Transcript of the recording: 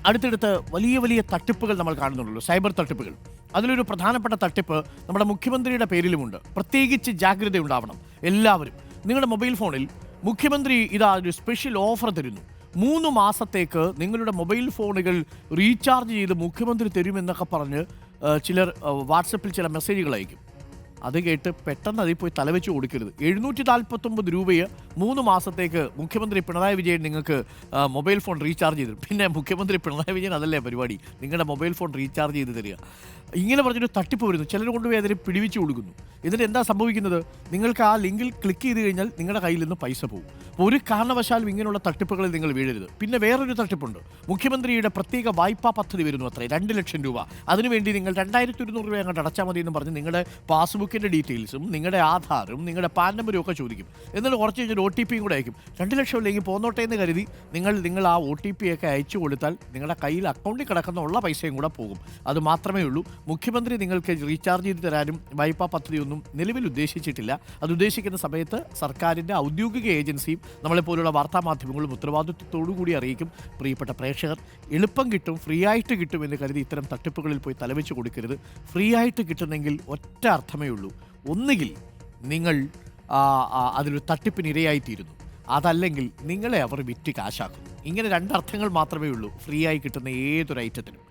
അടുത്തടുത്ത് വലിയ വലിയ തട്ടിപ്പുകൾ നമ്മൾ കാണുന്നുള്ളൂ, സൈബർ തട്ടിപ്പുകൾ. അതിലൊരു പ്രധാനപ്പെട്ട തട്ടിപ്പ് നമ്മുടെ മുഖ്യമന്ത്രിയുടെ പേരിലുമുണ്ട്. പ്രത്യേകിച്ച് ജാഗ്രതയുണ്ടാവണം എല്ലാവരും. നിങ്ങളുടെ മൊബൈൽ ഫോണിൽ മുഖ്യമന്ത്രി ഇതാ ഒരു സ്പെഷ്യൽ ഓഫർ തരുന്നു. 3 മാസത്തേക്ക് നിങ്ങളുടെ മൊബൈൽ ഫോണുകൾ റീചാർജ് ചെയ്ത് മുഖ്യമന്ത്രി തരുമെന്നൊക്കെ പറഞ്ഞ് ചിലർ വാട്സപ്പിൽ ചില മെസ്സേജുകൾ അയക്കും. അത് കേട്ട് പെട്ടെന്ന് അതിൽ പോയി തലവെച്ച് കൊടുക്കരുത്. 749 രൂപയെ 3 മാസത്തേക്ക് മുഖ്യമന്ത്രി പിണറായി വിജയൻ നിങ്ങൾക്ക് മൊബൈൽ ഫോൺ റീചാർജ് ചെയ്തു. പിന്നെ മുഖ്യമന്ത്രി പിണറായി വിജയൻ അതല്ലേ പരിപാടി, നിങ്ങളുടെ മൊബൈൽ ഫോൺ റീചാർജ് ചെയ്ത് തരിക. ഇങ്ങനെ പറഞ്ഞൊരു തട്ടിപ്പ് വരുന്നു. ചിലർ കൊണ്ടുപോയി അതിനെ പിടിവിച്ച് കൊടുക്കുന്നു. ഇതിന് എന്താ സംഭവിക്കുന്നത്? നിങ്ങൾക്ക് ആ ലിങ്കിൽ ക്ലിക്ക് ചെയ്ത് കഴിഞ്ഞാൽ നിങ്ങളുടെ കയ്യിൽ നിന്ന് പൈസ പോകും. അപ്പോൾ ഒരു കാരണവശാലും ഇങ്ങനെയുള്ള തട്ടിപ്പുകളിൽ നിങ്ങൾ വീഴരുത്. പിന്നെ വേറൊരു തട്ടിപ്പുണ്ട്. മുഖ്യമന്ത്രിയുടെ പ്രത്യേക വായ്പാ പദ്ധതി വരുന്നു, അത്രേ 2 ലക്ഷം രൂപ. അതിനുവേണ്ടി നിങ്ങൾ 2100 രൂപ അങ്ങോട്ട് അടച്ചാൽ മതി എന്ന് പറഞ്ഞ് നിങ്ങളുടെ പാസ്ബുക്കിൻ്റെ ഡീറ്റെയിൽസും നിങ്ങളുടെ ആധാറും നിങ്ങളുടെ പാൻ നമ്പരും ഒക്കെ ചോദിക്കും. എന്നിട്ട് കുറച്ച് കഴിഞ്ഞാൽ OTP കൂടെ അയക്കും. 2 ലക്ഷം ഇല്ലെങ്കിൽ പോന്നോട്ടെ എന്ന് കരുതി നിങ്ങൾ ആ OTP ഒക്കെ അയച്ചു കൊടുത്താൽ നിങ്ങളുടെ കയ്യിൽ അക്കൗണ്ടിൽ കിടക്കുന്ന പൈസയും കൂടെ പോകും. അത് മാത്രമേ ഉള്ളൂ. മുഖ്യമന്ത്രി നിങ്ങൾക്ക് റീചാർജ് ചെയ്ത് തരാനും വായ്പാ പദ്ധതിയൊന്നും നിലവിൽ ഉദ്ദേശിച്ചിട്ടില്ല. അത് ഉദ്ദേശിക്കുന്ന സമയത്ത് സർക്കാരിൻ്റെ ഔദ്യോഗിക ഏജൻസിയും നമ്മളെപ്പോലുള്ള വാർത്താമാധ്യമങ്ങളും ഉത്തരവാദിത്വത്തോടു കൂടി അറിയിക്കും. പ്രിയപ്പെട്ട പ്രേക്ഷകർ, എളുപ്പം കിട്ടും, ഫ്രീ ആയിട്ട് കിട്ടും എന്ന് കരുതി ഇത്തരം തട്ടിപ്പുകളിൽ പോയി തലവെച്ച് കൊടുക്കരുത്. ഫ്രീ ആയിട്ട് കിട്ടുന്നെങ്കിൽ ഒറ്റ അർത്ഥമേ ഉള്ളൂ, ഒന്നുകിൽ നിങ്ങൾ അതിലൊരു തട്ടിപ്പിനിരയായിത്തീരുന്നു, അതല്ലെങ്കിൽ നിങ്ങളെ അവർ വിറ്റ് കാശാക്കുന്നു. ഇങ്ങനെ 2 അർത്ഥങ്ങൾ മാത്രമേ ഉള്ളൂ ഫ്രീ ആയി കിട്ടുന്ന ഏതൊരു ഐറ്റത്തിനും.